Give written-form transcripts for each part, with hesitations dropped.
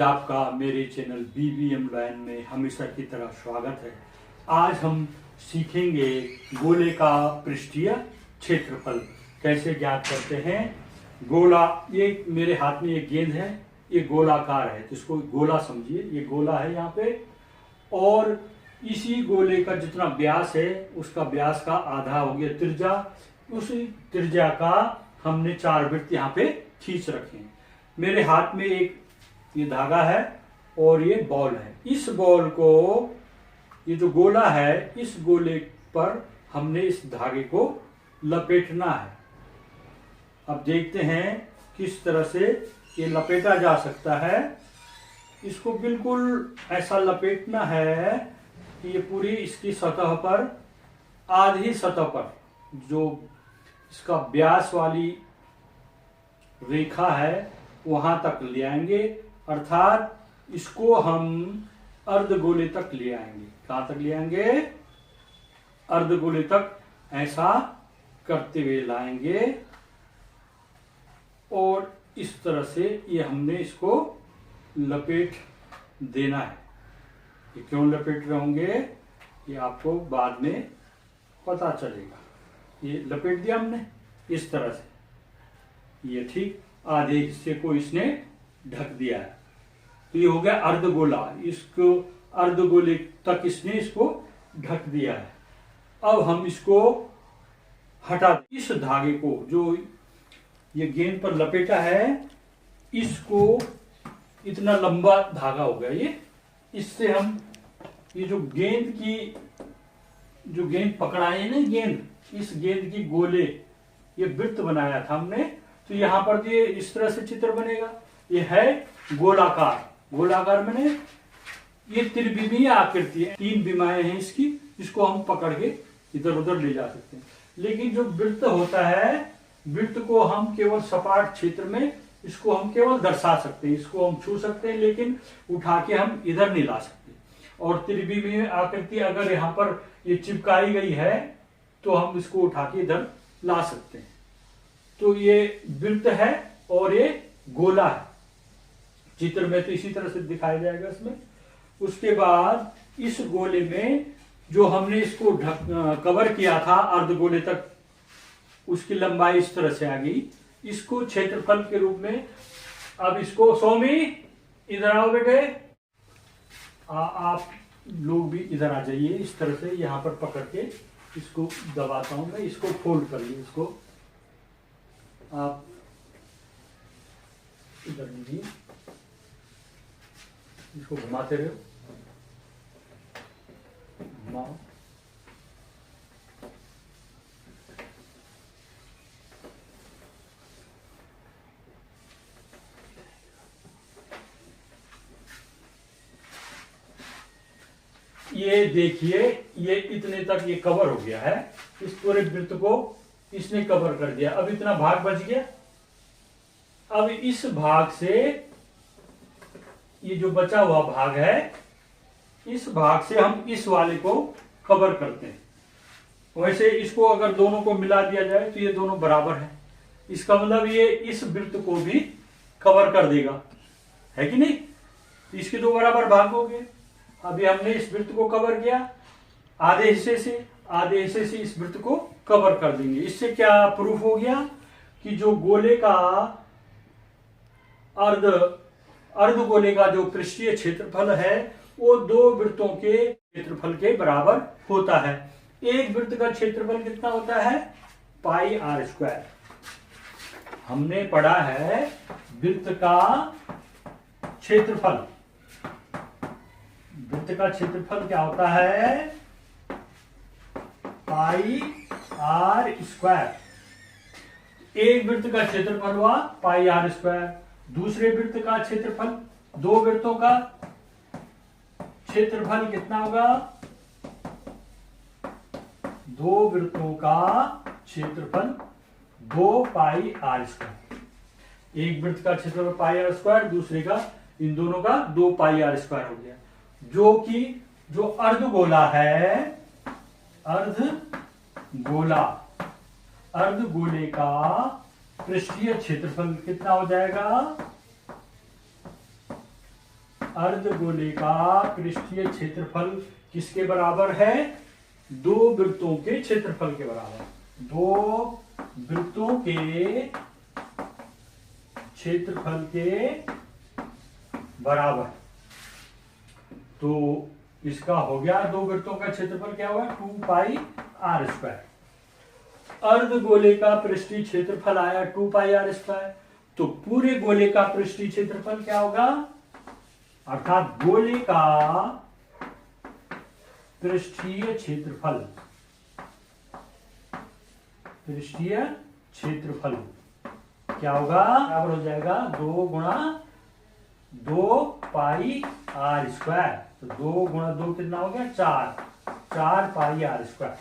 आपका मेरे channel BBM line में हमेशा की तरह स्वागत है। आज हम सीखेंगे गोले का पृष्ठीय क्षेत्रफल कैसे ज्ञात करते हैं। गोला, ये मेरे हाथ में एक गेंद है, ये गोलाकार है तो इसको गोला समझिए। ये गोला है यहाँ पे, और इसी गोले का जितना व्यास है उसका व्यास का आधा हो गया त्रिज्या। उसी त्रिज्या का हमने 4 वृत्त यहाँ पे खींच रखे हैं। मेरे हाथ में एक ये धागा है और ये बॉल है। इस बॉल को, ये जो गोला है, इस गोले पर हमने इस धागे को लपेटना है। अब देखते हैं किस तरह से ये लपेटा जा सकता है। इसको बिल्कुल ऐसा लपेटना है कि ये पूरी इसकी सतह पर, आधी सतह पर जो इसका व्यास वाली रेखा है वहां तक ले आएंगे, अर्थात इसको हम अर्धगोले तक ले आएंगे। कहां तक ले आएंगे? अर्धगोले तक ऐसा करते हुए लाएंगे और इस तरह से ये हमने इसको लपेट देना है। ये क्यों लपेट रहे होंगे ये आपको बाद में पता चलेगा। ये लपेट दिया हमने इस तरह से, ये ठीक आधे हिस्से को इसने ढक दिया है। तो ये हो गया अर्धगोला। इसको अर्धगोले तक इसने इसको ढक दिया है। अब हम इसको हटा दें। इस धागे को, जो ये गेंद पर लपेटा है, इसको, इतना लंबा धागा हो गया ये, इससे हम ये जो गेंद पकड़ाए है ना, गेंद, इस गेंद की गोले, ये वृत्त बनाया था हमने, तो यहां पर ये इस तरह से चित्र बनेगा। ये है गोलाकार। गोलाकार मैंने ये त्रिविमीय आकृति है, 3 विमाएं हैं इसकी, इसको हम पकड़ के इधर उधर ले जा सकते हैं। लेकिन जो वृत्त होता है, वृत्त को हम केवल सपाट क्षेत्र में इसको हम केवल दर्शा सकते हैं, इसको हम छू सकते हैं, लेकिन उठा के हम इधर नहीं ला सकते। और त्रिविमीय आकृति अगर यहाँ पर ये चिपकाई गई है तो हम इसको उठा के इधर ला सकते हैं। तो ये वृत्त है और ये गोला है। चित्र में तो इसी तरह से दिखाया जाएगा इसमें। उसके बाद इस गोले में जो हमने इसको कवर किया था अर्धगोले तक, उसकी लंबाई इस तरह से आ गई। इसको क्षेत्रफल के रूप में, अब इसको, सौमी इधर आओ बेटे, आप लोग भी इधर आ जाइए। इस तरह से यहां पर पकड़ के इसको दबाता हूं मैं, इसको फोल्ड कर लिया, इसको आप इधर लीजिए, इसको घुमाते रहो, घुमाओ। ये देखिए, ये इतने तक ये कवर हो गया है। इस पूरे वृत्त को इसने कवर कर दिया। अब इतना भाग बच गया। अब इस भाग से, ये जो बचा हुआ भाग है, इस भाग से हम इस वाले को कवर करते हैं। वैसे इसको अगर दोनों को मिला दिया जाए तो ये दोनों बराबर है। इसका मतलब ये इस वृत्त को भी कवर कर देगा, है कि नहीं? तो इसके 2 बराबर भाग हो गए। अभी हमने इस वृत्त को कवर किया, आधे हिस्से से इस वृत्त को कवर कर देंगे। इससे क्या प्रूफ हो गया कि जो गोले का अर्धगोले का जो पृष्ठीय क्षेत्रफल है वो 2 वृत्तों के क्षेत्रफल के बराबर होता है। एक वृत्त का क्षेत्रफल कितना होता है? पाई r स्क्वायर। हमने पढ़ा है वृत्त का क्षेत्रफल। वृत्त का क्षेत्रफल क्या होता है? पाई r स्क्वायर। एक वृत्त का क्षेत्रफल हुआ पाई r स्क्वायर। दूसरे वृत्त का क्षेत्रफल, 2 वृत्तों का क्षेत्रफल कितना होगा? 2 वृत्तों का क्षेत्रफल 2 पाई r स्क्वायर। एक वृत्त का क्षेत्रफल पाई r स्क्वायर, दूसरे का, इन दोनों का 2 पाई r स्क्वायर हो गया। जो कि जो अर्धगोला है, अर्धगोले का पृष्ठीय क्षेत्रफल कितना हो जाएगा? अर्धगोले का पृष्ठीय क्षेत्रफल किसके बराबर है? दो वृत्तों के क्षेत्रफल के बराबर। दो वृत्तों के क्षेत्रफल के बराबर। तो इसका हो गया, दो वृत्तों का क्षेत्रफल क्या हुआ? 2πr²। अर्धगोले का पृष्ठीय क्षेत्रफल आया 2πr²। तो पूरे गोले का पृष्ठीय क्षेत्रफल क्या होगा? अर्थात गोले का पृष्ठीय क्षेत्रफल, पृष्ठीय क्षेत्रफल क्या होगा? बराबर हो जाएगा 2 गुणा 2πr²। तो 2 गुणा 2 कितना हो गया? 4πr²।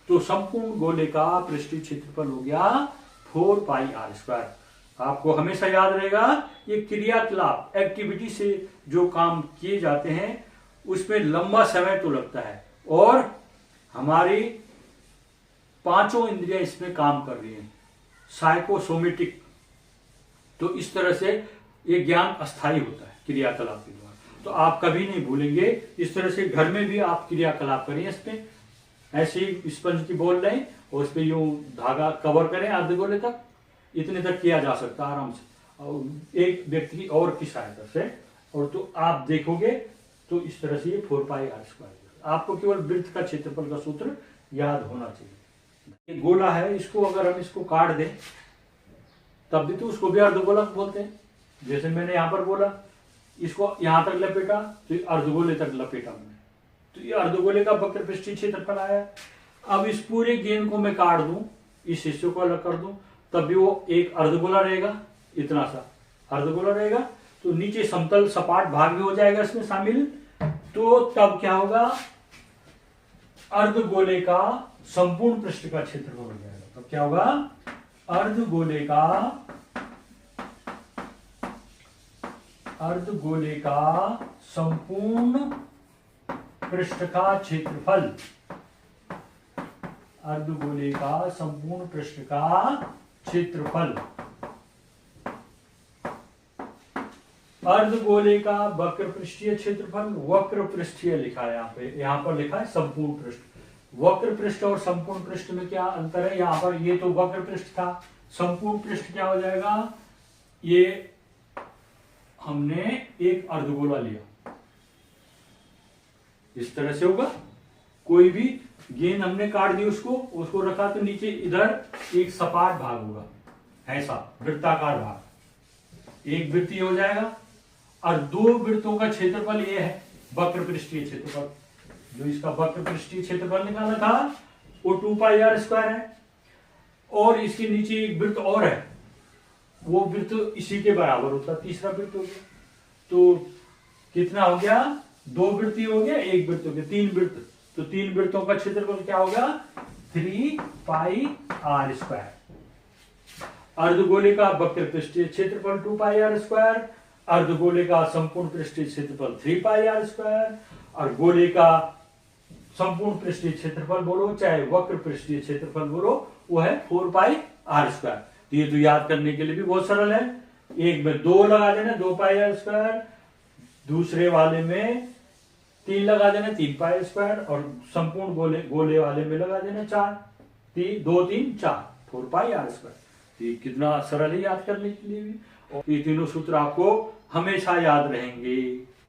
तो संपूर्ण गोले का पृष्ठीय क्षेत्रफल हो गया 4πr²। आपको हमेशा याद रहेगा, ये क्रियाकलाप एक्टिविटी से जो काम किए जाते हैं उसमें लंबा समय तो लगता है और हमारी पांचों इंद्रियां इसमें काम कर रही हैं, साइकोसोमेटिक। तो इस तरह से ये ज्ञान अस्थायी होता है क्रियाकलाप के द्वारा। तो आप कभी नहीं भूलेंगे। इस तरह से घर में भी आप क्रियाकलाप करें, इस पे ऐसे ही स्पंज की बॉल लें और उस पर यूं धागा कवर करें अर्धगोले तक, इतने तक किया जा सकता है आराम से, और एक व्यक्ति की और की सहायता से। और तो आप देखोगे तो इस तरह से ये 4πr²। आपको केवल वृत्त का क्षेत्रफल का सूत्र याद होना चाहिए। ये गोला है, इसको अगर हम इसको काट दें तब भी तो उसको भी अर्धगोला बोलते हैं। जैसे मैंने यहां पर बोला, इसको यहां तक लपेटा तो अर्धगोले तक लपेटा मैंने, तो ये अर्धगोले का वक्र पृष्ठीय क्षेत्रफल आया। अब इस पूरे गेंद को मैं काट दूं, इस हिस्से को अलग कर दूं, तब भी वो एक अर्धगोला रहेगा, इतना सा अर्धगोला रहेगा। तो नीचे समतल सपाट भाग भी हो जाएगा इसमें शामिल। तो तब क्या होगा? अर्धगोले का संपूर्ण पृष्ठ का क्षेत्रफल हो जाएगा। तब क्या होगा? अर्धगोले का संपूर्ण पृष्ठ का क्षेत्रफल, अर्धगोले का संपूर्ण पृष्ठ का क्षेत्रफल। अर्धगोले का वक्र पृष्ठीय क्षेत्रफल, वक्र पृष्ठीय लिखा है यहाँ पर लिखा है संपूर्ण पृष्ठ। वक्र पृष्ठ और संपूर्ण पृष्ठ में क्या अंतर है? यहाँ पर ये तो वक्र पृष्ठ था, संपूर्ण पृष्ठ क्या हो जाएगा? ये हमने एक अर्धगोला लिया, इस तरह से होगा। कोई भी गेंद हमने काट दी, उसको रखा तो नीचे इधर एक सपाट भाग होगा, ऐसा वृत्ताकार भाग, एक वृत्तीय हो जाएगा। और दो वृत्तों का क्षेत्रफल ये है वक्र पृष्ठीय क्षेत्रफल। जो इसका वक्र पृष्ठीय क्षेत्रफल निकाला था वो 2πr² है। और इसके नीचे एक वृत्त और है, वो वृत्त इसी के बराबर होता, तीसरा वृत्त हो गया। तो कितना हो गया? 2 वृत्त हो गया, एक वृत्त हो गया, 3 वृत्त। तो 3 वृत्तों का क्षेत्रफल क्या होगा? 3πr²। अर्धगोले का वक्र पृष्ठीय क्षेत्रफल 2πr², अर्धगोले का संपूर्ण पृष्ठीय क्षेत्रफल 3πr², और गोले का संपूर्ण पृष्ठीय क्षेत्रफल बोलो चाहे वक्र पृष्ठीय क्षेत्रफल बोलो, वो है 4πr²। तो ये तो याद करने के लिए भी बहुत सरल है। एक में 2 लगा देना 2πr², दूसरे वाले में 3 लगा देना 3πr², और संपूर्ण गोले वाले में लगा देना 4, 2 3 4 4πr²। ये कितना सरल है याद करने के लिए भी। और ये तीनों सूत्र आपको हमेशा याद रहेंगे।